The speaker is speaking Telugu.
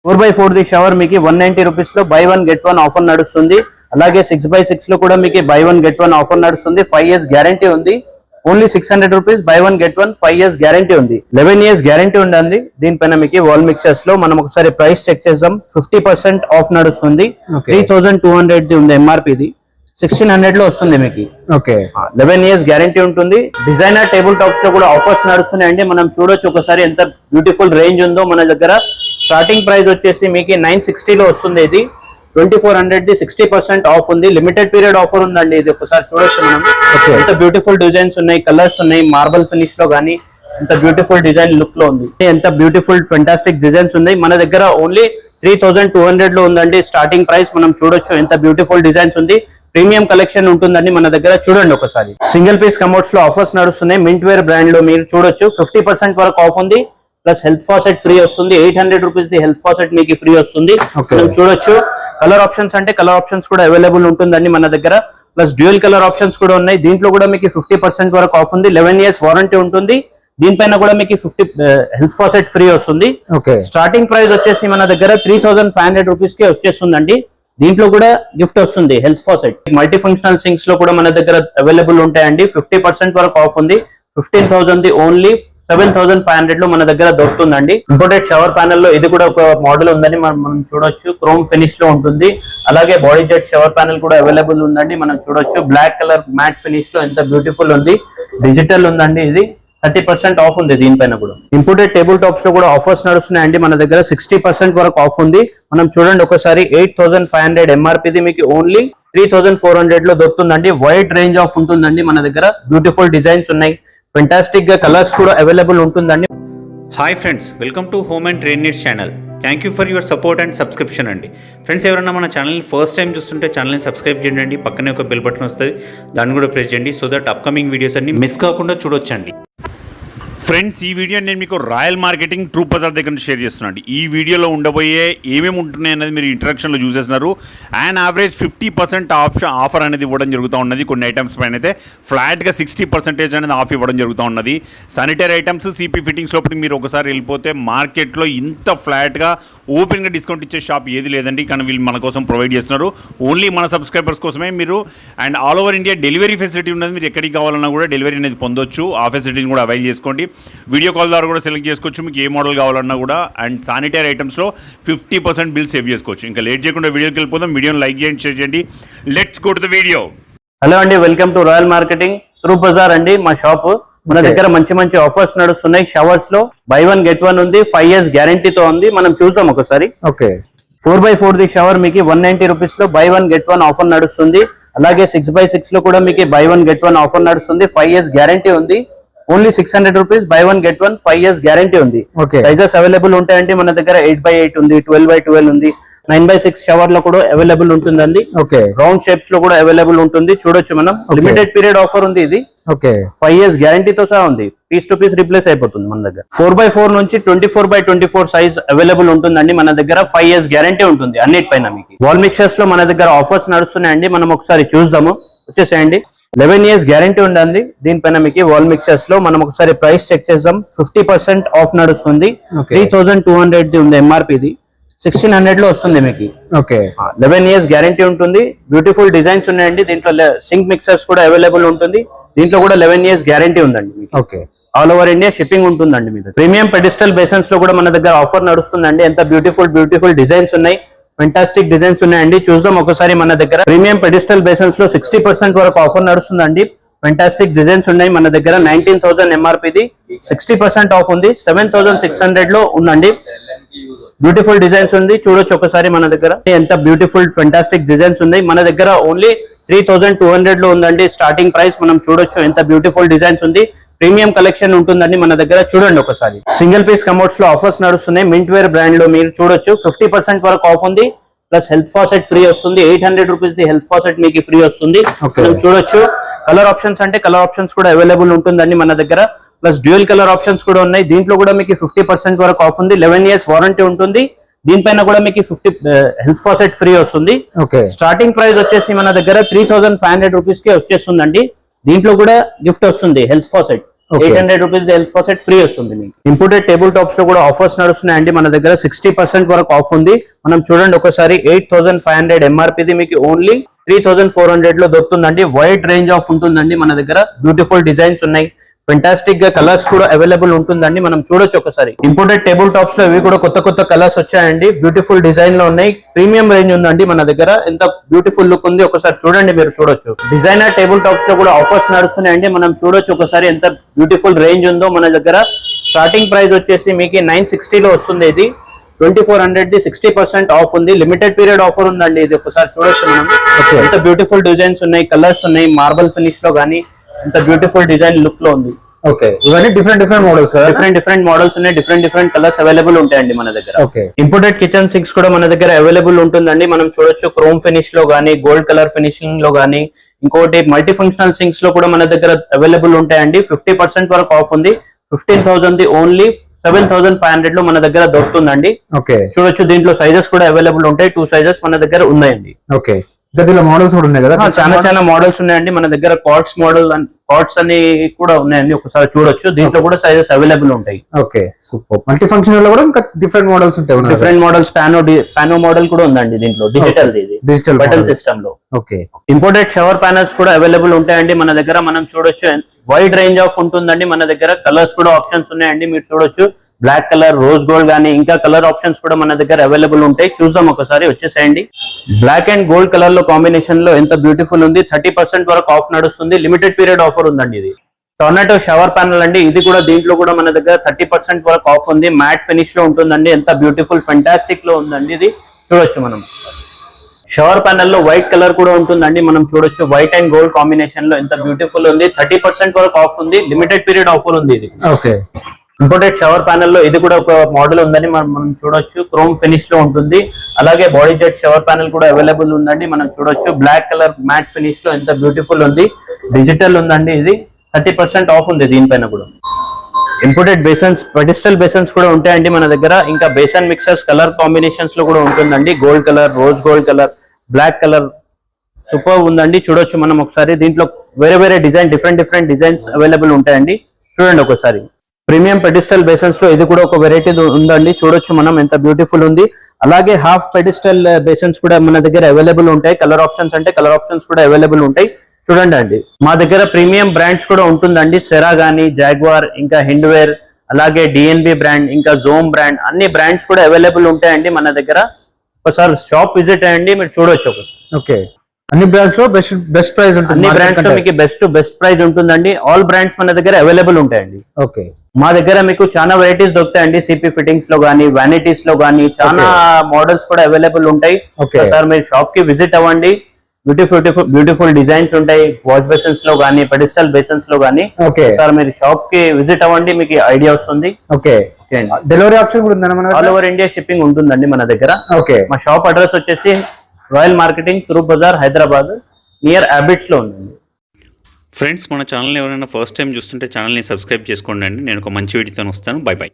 4x4 ది షవర్ మీకు 190 రూపీస్ లో బై 1 గెట్ 1 ఆఫర్ నడుస్తుంది. అలాగే 6x6 లో కూడా మీకు బై 1 గెట్ 1 ఆఫర్ నడుస్తుంది. 5 years గ్యారంటీ ఉంది. Only 600 rupees by 1 get 1 5 years guarantee ఉంది. 11 years గ్యారంటీ ఉండండి. దీనిపైన మీకు వాల్ మిక్సర్స్ లో మనం ఒకసారి ప్రైస్ చెక్ చేద్దాం. 50% ఆఫ్ నడుస్తుంది. 3200 ది ఉంది ఎంఆర్పి. ది 1600 లో వస్తుంది మీకు. 11 years గ్యారంటీ ఉంటుంది. డిజైనర్ టేబుల్ టాప్స్ లో కూడా ఆఫర్స్ నడుస్తున్నాయండి. మనం చూడొచ్చు ఒకసారి ఎంత బ్యూటిఫుల్ రేంజ్ ఉందో మన దగ్గర. స్టార్టింగ్ ప్రైస్ వచ్చేసి మీకు 960 లో వస్తుంది. ఇది 2400 ది 60% ఆఫ్ ఉంది. లిమిటెడ్ పీరియడ్ ఆఫర్ ఉందండి. ఇది ఒకసారి చూడొచ్చు మనం. ఎంత బ్యూటిఫుల్ డిజైన్స్ ఉన్నాయి, కలర్స్ ఉన్నాయి, మార్బల్ ఫినిష్ లో గానీ ఎంత బ్యూటిఫుల్ డిజైన్ లుక్ లో ఉంది. ఎంత బ్యూటిఫుల్ ఫెంటాస్టిక్ డిజైన్స్ ఉన్నాయి మన దగ్గర. ఓన్లీ 3200 లో ఉందండి స్టార్టింగ్ ప్రైస్. మనం చూడొచ్చు ఎంత బ్యూటిఫుల్ డిజైన్స్ ఉంది. ప్రీమియం కలెక్షన్ ఉంటుందండి మన దగ్గర. చూడండి ఒకసారి. సింగిల్ పీస్ కమోడ్స్ లో ఆఫర్స్ నడుస్తున్నాయి. మింట్ వేర్ బ్రాండ్ లో మీరు చూడొచ్చు 50% వరకు ఆఫ్ ఉంది. ప్లస్ హెల్త్ ఫాసెట్ ఫ్రీ వస్తుంది. 800 రూపీస్ ది హెల్త్ ఫాసెట్ మీకు ఫ్రీ వస్తుంది. చూడొచ్చు. కలర్ ఆప్షన్స్ అంటే కలర్ ఆప్షన్స్ కూడా అవైలబుల్ ఉంటుందండి మన దగ్గర. ప్లస్ డ్యూయల్ కలర్ ఆప్షన్స్ కూడా ఉన్నాయి. దీంట్లో కూడా మీకు 50% వరకు ఆఫ్ ఉంది. 11 years వారంటీ ఉంటుంది. దీనిపైన కూడా మీకు 50 హెల్త్ ఫాసెట్ ఫ్రీ వస్తుంది. స్టార్టింగ్ ప్రైస్ వచ్చేసి మన దగ్గర 3500 రూపీస్ కి వచ్చేస్తుందండి. దీంట్లో కూడా గిఫ్ట్ వస్తుంది health faucet. Multi functional sinks లో కూడా మన దగ్గర అవైలబుల్ ఉంటాయండి. 50% వరకు ఆఫ్ ఉంది. 15,000 ది ఓన్లీ 7,500 లో మన దగ్గర దొరుకుతుందండి. ఇంపోర్టెడ్ షవర్ ప్యానెల్ లో ఇది కూడా ఒక మోడల్ ఉందని మనం చూడొచ్చు. క్రోమ్ ఫినిష్ లో ఉంటుంది. అలాగే బాడీ జెట్ షవర్ ప్యానెల్ కూడా అవైలబుల్ ఉందండి. మనం చూడొచ్చు. బ్లాక్ కలర్ మ్యాట్ ఫినిష్ లో ఎంత బ్యూటిఫుల్ ఉంది. డిజిటల్ ఉందండి. ఇది 30% ఆఫ్ ఉంది. దీనిపైన కూడా ఇంపోర్టెడ్ టేబుల్ టాప్స్ లో కూడా ఆఫర్స్ నడుస్తున్నాయండి మన దగ్గర. 60% వరకు ఆఫ్ ఉంది. మనం చూడండి ఒకసారి. 8,500 ఎంఆర్పి మీకు ఓన్లీ 3,400 లో దొరుకుతుందండి. వైడ్ రేంజ్ ఆఫ్ ఉంటుందండి మన దగ్గర. బ్యూటిఫుల్ డిజైన్స్ ఉన్నాయి. ఫెంటాస్టిక్ గా కలర్స్ కూడా అవైలబుల్ ఉంటుందండి. Hi friends, welcome to home and trade needs channel. Thank you for your support and subscription అండి. ఫ్రెండ్స్, ఎవరైనా మన ఛానల్ని ఫస్ట్ టైం చూస్తుంటే ఛానల్ని సబ్స్క్రైబ్ చేయండి. పక్కనే ఒక బెల్ బటన్ వస్తుంది, దాన్ని కూడా ప్రెస్ చేయండి. సో దట్ అప్కమింగ్ వీడియోస్ అన్ని మిస్ కాకుండా చూడొచ్చండి. ఫ్రెండ్స్, ఈ వీడియో నేను మీకు రాయల్ మార్కెటింగ్ ట్రూ బజార్ దగ్గర నుంచి షేర్ చేస్తున్నాను. ఈ వీడియోలో ఉండబోయే ఏమేమి ఉంటున్నాయి అనేది మీరు ఇంట్రడక్షన్లో చూసేస్తున్నారు. అండ్ యావరేజ్ 50% ఆఫర్ అనేది ఇవ్వడం జరుగుతూ ఉన్నది. కొన్ని ఐటమ్స్ పైన అయితే ఫ్లాట్గా 60% అనేది ఆఫ్ ఇవ్వడం జరుగుతూ ఉన్నది. శానిటరీ ఐటమ్స్, సిపి ఫిట్టింగ్స్ లోపలికి మీరు ఒకసారి వెళ్ళిపోతే మార్కెట్లో ఇంత ఫ్లాట్గా ఓపెన్గా డిస్కౌంట్ ఇచ్చే షాప్ ఏది లేదండి. కానీ వీళ్ళు మన కోసం ప్రొవైడ్ చేస్తున్నారు. ఓన్లీ మన సబ్స్క్రైబర్స్ కోసమే. మీరు and all over India delivery facility ఉన్నది. మీరు ఎక్కడికి కావాలన్నా కూడా డెలివరీ అనేది పొందొచ్చు. ఆ ఫెసిలిటీని కూడా అవైల్ చేసుకోండి. వీడియో కాల్ ద్వారా కూడా సెలెక్ట్ చేసుకోవచ్చు. మీకు ఏ మోడల్ కావాలన్నా కూడా. అండ్ శానిటరీ ఐటమ్స్లో 50% బిల్ సేవ్ చేసుకోవచ్చు. ఇంకా లేట్ చేయకుండా వీడియోకి వెళ్ళిపోదాం. వీడియోని లైక్ చేయండి, షేర్ చేయండి. Let's go to the video. Hello అండి, welcome to royal marketing true bazaar అండి. మా షాప్ మన దగ్గర మంచి ఆఫర్స్ నడుస్తున్నాయి. షవర్స్ లో బై 1 గెట్ 1 ఉంది. 5 years గ్యారంటీతో ఉంది. మనం చూసాం ఒకసారి. 4x4 ది షవర్ మీకు 190 రూపీస్ లో బై 1 గెట్ 1 ఆఫర్ నడుస్తుంది. అలాగే 6x6 లో కూడా మీకు బై 1 గెట్ 1 ఆఫర్ నడుస్తుంది. 5 years గ్యారంటీ ఉంది. Only 600 rupees by 1 get 1 5 years guarantee ఉంది. సైజెస్ అవైలబుల్ ఉంటాయండి మన దగ్గర. 8x8 ఉంది, 12x12 ఉంది, 9x6 షవర్ లో కూడా అవైలబుల్ ఉంటుందండి. రౌండ్ షేప్స్ లో కూడా అవైలబుల్ ఉంటుంది. చూడొచ్చు మనం. లిమిటెడ్ పీరియడ్ ఆఫర్ ఉంది. ఇది 5 years గ్యారంటీతో సహా ఉంది. పీస్ టు పీస్ రీప్లేస్ అయిపోతుంది మన దగ్గర. 4x4 నుంచి 24x24 సైజ్ అవైలబుల్ ఉంటుందండి మన దగ్గర. 5 years గ్యారంటీ ఉంటుంది అన్నిటిపైన. మీకు వాల్ మిక్సర్స్ లో మన దగ్గర ఆఫర్స్ నడుస్తున్నాయండి. మనం ఒకసారి చూద్దాము. వచ్చేసేయండి. 11 years గ్యారంటీ ఉండండి. దీనిపైన మీకు వాల్ మిక్సర్స్ లో మనం ఒకసారి ప్రైస్ చెక్ చేద్దాం. 50% ఆఫ్ నడుస్తుంది. 3,200 ది ఉంది ఎంఆర్పి. ది 1600 లో వస్తుంది మీకు. 11 years గ్యారంటీ ఉంటుంది. బ్యూటిఫుల్ డిజైన్స్ ఉన్నాయండి. దీంట్లో సింక్ మిక్సర్స్ కూడా అవైలబుల్ ఉంటుంది. దీంట్లో కూడా 11 years గ్యారంటీ ఉందండి మీకు. ఆల్ ఓవర్ ఇండియా షిప్పింగ్ ఉంటుందండి మీకు. ప్రీమియం పెడిస్టల్ బేసన్స్ లో కూడా మన దగ్గర ఆఫర్ నడుస్తుందండి. ఎంత బ్యూటిఫుల్ డిజైన్స్ ఉన్నాయి. ఫెంటాస్టిక్ డిజైన్స్ ఉన్నాయండి. చూద్దాం ఒకసారి మన దగ్గర. ప్రీమియం పెడిస్టల్ బేసన్స్ లో 60% వరకు ఆఫర్ నడుస్తుందండి. ఫెంటాస్టిక్ డిజైన్స్ ఉన్నాయి మన దగ్గర. 19,000 ఎంఆర్పి. 60% ఆఫ్ ఉంది. 7,600 లో ఉందండి. బ్యూటిఫుల్ డిజైన్స్ ఉంది. చూడొచ్చు ఒకసారి మన దగ్గర. ఎంత బ్యూటిఫుల్ ఫెంటాస్టిక్ డిజైన్స్ ఉన్నాయి మన దగ్గర. ఓన్లీ 3,200 లో ఉందండి స్టార్టింగ్ ప్రైస్. మనం చూడొచ్చు ఎంత బ్యూటిఫుల్ డిజైన్స్ ఉంది. ప్రీమియం కలెక్షన్ ఉంటుందండి మన దగ్గర. చూడండి ఒకసారి. సింగిల్ పీస్ కమోడ్స్ లో ఆఫర్స్ నడుస్తున్నాయి. మింట్ వేర్ బ్రాండ్ లో మీరు చూడొచ్చు 50% వరకు ఆఫ్ ఉంది. ప్లస్ హెల్త్ ఫాసెట్ ఫ్రీ వస్తుంది. 800 రూపీస్ ది హెల్త్ ఫాసెట్ మీకు ఫ్రీ వస్తుంది. చూడొచ్చు. కలర్ ఆప్షన్స్ అంటే కలర్ ఆప్షన్స్ కూడా అవైలబుల్ ఉంటుందండి మన దగ్గర. ప్లస్ డ్యూయల్ కలర్ ఆప్షన్స్ కూడా ఉన్నాయి. దీంట్లో కూడా మీకు 50% వరకు ఆఫ్ ఉంది. 11 years వారంటీ ఉంటుంది. దీనిపైన కూడా మీకు 50 హెల్త్ ఫాసెట్ ఫ్రీ వస్తుంది. స్టార్టింగ్ ప్రైస్ వచ్చేసి మన దగ్గర 3,500 రూపీస్ కి వచ్చేస్తుందండి. దీంట్లో కూడా గిఫ్ట్ వస్తుంది హెల్త్ ఫాసెట్. 800 రూపీస్ ఎల్ఫా సెట్ ఫ్రీ వస్తుంది మీకు. ఇంపోర్టెడ్ టేబుల్ టాప్స్ లో కూడా ఆఫర్స్ నడుస్తున్నాయండి మన దగ్గర. 60% వరకు ఆఫ్ ఉంది. మనం చూడండి ఒకసారి 8500 ఎంఆర్పీది మీకు ఓన్లీ 3400 లో దొరుకుతుందండి. వైడ్ రేంజ్ ఆఫ్ ఉంటుందండి మన దగ్గర. బ్యూటిఫుల్ డిజైన్స్ ఉన్నాయి, ఫెంటాస్టిక్ గా కలర్స్ కూడా అవైలబుల్ ఉంటుందండి. మనం చూడొచ్చు ఒకసారి. ఇంపోర్టెడ్ టేబుల్ టాప్స్ లో ఇవి కూడా కొత్త కొత్త కలర్స్ వచ్చాయండి. బ్యూటిఫుల్ డిజైన్ లో ఉన్నాయి. ప్రీమియం రేంజ్ ఉందండి మన దగ్గర. ఎంత బ్యూటిఫుల్ లుక్ ఉంది ఒకసారి చూడండి, మీరు చూడొచ్చు. డిజైనర్ టేబుల్ టాప్స్ లో కూడా ఆఫర్స్ నడుస్తున్నాయండి. మనం చూడొచ్చు ఒకసారి ఎంత బ్యూటిఫుల్ రేంజ్ ఉందో మన దగ్గర. స్టార్టింగ్ ప్రైస్ వచ్చేసి మీకు 960 లో వస్తుంది. ఇది 2400 ది 60% ఆఫ్ ఉంది. లిమిటెడ్ పీరియడ్ ఆఫర్ ఉందండి ఇది. ఒకసారి చూడొచ్చు మనం. ఎంత బ్యూటిఫుల్ డిజైన్స్ ఉన్నాయి, కలర్స్ ఉన్నాయి. మార్బల్ ఫినిష్ లో గానీ ఎంత బ్యూటిఫుల్ డిజైన్ లుక్ లో ఉంది. ఓకే, ఇవన్నీ డిఫరెంట్ మోడల్స్, డిఫరెంట్ మోడల్స్ ఉన్నాయి. డిఫరెంట్ కలర్స్ అవైలబుల్ ఉంటాయండి మన దగ్గర. ఇంపోర్టెడ్ కిచెన్ సింక్స్ కూడా మన దగ్గర అవైలబుల్ ఉంటుందండి. మనం చూడొచ్చు క్రోమ్ ఫినిష్ లో గానీ, గోల్డ్ కలర్ ఫినిషింగ్ లో గానీ, ఇంకోటి మల్టీ ఫంక్షనల్ సింక్స్ లో కూడా మన దగ్గర అవైలబుల్ ఉంటాయండి. 50% వరకు ఆఫ్ ఉంది. 15,000 ది ఓన్లీ 7,500 లో మన దగ్గర దొరుకుతుందండి. ఓకే, చూడొచ్చు. దీంట్లో సైజెస్ కూడా అవైలబుల్ ఉంటాయి. 2 సైజెస్ మన దగ్గర ఉన్నాయండి. ఓకే, దీనిలో మోడల్స్ కూడా ఉన్నాయి కదా. చాలా మోడల్స్ ఉన్నాయండి మన దగ్గర. కార్డ్స్ అని కూడా ఉన్నాయండి. ఒకసారి చూడొచ్చు. దీంట్లో కూడా సైజెస్ అవైలబుల్ ఉంటాయి. Okay, super. మల్టీ ఫంక్షనల్ లో కూడా ఇంకా డిఫరెంట్ మోడల్స్ ఉంటాయి. Different models. పానో మోడల్ కూడా ఉందండి దీంట్లో. డిజిటల్ బటన్ సిస్టమ్ లో. ఓకే, ఇంపోర్టెడ్ షవర్ ప్యానల్స్ కూడా అవైలబుల్ ఉంటాయండి మన దగ్గర. మనం చూడొచ్చు. వైడ్ రేంజ్ ఆఫ్ ఉంటుందండి మన దగ్గర. కలర్స్ కూడా ఆప్షన్స్ ఉన్నాయండి, మీరు చూడొచ్చు. బ్లాక్ కలర్, రోజ్ గోల్డ్ గానీ ఇంకా కలర్ ఆప్షన్స్ కూడా మన దగ్గర అవైలబుల్ ఉంటాయి. చూద్దాం ఒకసారి, వచ్చేసేయండి. బ్లాక్ అండ్ గోల్డ్ కలర్ లో కాంబినేషన్ లో ఎంత బ్యూటిఫుల్ ఉంది. 30% వరకు ఆఫ్ నడుస్తుంది. లిమిటెడ్ పీరియడ్ ఆఫర్ ఉందండి ఇది. టొర్నాటో షవర్ ప్యానల్ అండి ఇది కూడా. దీంట్లో కూడా మన దగ్గర 30% వరకు ఆఫ్ ఉంది. మ్యాట్ ఫినిష్ లో ఉంటుందండి. ఎంత బ్యూటిఫుల్ ఫెంటాస్టిక్ లో ఉందండి ఇది. చూడొచ్చు మనం. షవర్ ప్యానల్ లో వైట్ కలర్ కూడా ఉంటుందండి. మనం చూడొచ్చు. వైట్ అండ్ గోల్డ్ కాంబినేషన్ లో ఎంత బ్యూటిఫుల్ ఉంది. 30% వరకు ఆఫ్ ఉంది. లిమిటెడ్ పీరియడ్ ఆఫర్ ఉంది ఇది. ఓకే, ఇంపోర్టెడ్ షవర్ ప్యానల్ లో ఇది కూడా ఒక మోడల్ ఉందని మనం చూడొచ్చు. క్రోమ్ ఫినిష్ లో ఉంటుంది. అలాగే బాడీ జెట్ షవర్ ప్యానల్ కూడా అవైలబుల్ ఉందండి. మనం చూడొచ్చు. బ్లాక్ కలర్ మ్యాట్ ఫినిష్ లో ఎంత బ్యూటిఫుల్ ఉంది. డిజిటల్ ఉందండి ఇది. 30% ఆఫ్ ఉంది దీనిపైన కూడా. ఇంపోర్టెడ్ బేసన్స్, పెడిస్టల్ బేసన్స్ కూడా ఉంటాయండి మన దగ్గర. ఇంకా బేసన్ మిక్సర్స్ కలర్ కాంబినేషన్స్ లో కూడా ఉంటుందండి. Gold colour, rose gold colour, black colour super ఉందండి. చూడొచ్చు మనం ఒకసారి. దీంట్లో వేరే డిజైన్, డిఫరెంట్ డిజైన్స్ అవైలబుల్ ఉంటాయండి. చూడండి ఒకసారి. ప్రీమియం పెడిస్టల్ బేసన్స్ లో ఇది కూడా ఒక వెరైటీ ఉందండి. చూడొచ్చు మనం ఎంత బ్యూటిఫుల్ ఉంది. అలాగే హాఫ్ పెడిస్టల్ బేసన్స్ కూడా మన దగ్గర అవైలబుల్ ఉంటాయి. కలర్ ఆప్షన్స్ అంటే కలర్ ఆప్షన్స్ కూడా అవైలబుల్ ఉంటాయి. చూడండి అండి. మా దగ్గర ప్రీమియం బ్రాండ్స్ కూడా ఉంటుందండి. సెరా గానీ, జాగ్వార్, ఇంకా హిండ్వేర్, అలాగే డిఎన్బి బ్రాండ్, ఇంకా జోమ్ బ్రాండ్, అన్ని బ్రాండ్స్ కూడా అవైలబుల్ ఉంటాయండి మన దగ్గర. ఒకసారి షాప్ విజిట్ అయ్యండి, మీరు చూడొచ్చు. ఓకే, అన్ని బ్రాండ్స్ లో బెస్ట్ ప్రైస్ ఉంటుంది. అన్ని బ్రాండ్స్ లో మీకు బెస్ట్ ప్రైస్ ఉంటుందండి. ఆల్ బ్రాండ్స్ మన దగ్గర అవైలబుల్ ఉంటాయండి. ఓకే, మా దగ్గర మీకు చాలా వెరైటీస్ దొరుకుతాయండి. సిపి ఫిట్టింగ్స్ లో గానీ, వ్యానిటీస్ లో గానీ చాలా మోడల్స్ కూడా అవైలబుల్ ఉంటాయి. సార్ మీరు షాప్ కి విజిట్ అవ్వండి. బ్యూటిఫుల్ డిజైన్స్ ఉంటాయి. వాష్ బేసిన్స్ లో గానీ, పెడిస్టల్ బేసిన్స్ లో గానీ. సార్ మీరు షాప్ కి విజిట్ అవ్వండి, మీకు ఐడియా వస్తుంది. ఓకే, డెలివరీ ఆప్షన్ కూడా ఉందా? ఆల్ ఓవర్ ఇండియా షిప్పింగ్ ఉంటుందండి మన దగ్గర. ఓకే, మా షాప్ అడ్రస్ వచ్చేసి రాయల్ మార్కెటింగ్, తూర్పు బజార్, హైదరాబాద్, నియర్ అబిట్స్ లో ఉందండి. ఫ్రెండ్స్, మన ఛానల్ ఎవరైనా ఫస్ట్ టైం చూస్తుంటే ఛానల్ని సబ్స్క్రైబ్ చేసుకోండి. నేను ఒక మంచి వీడియోతో వస్తాను. బై.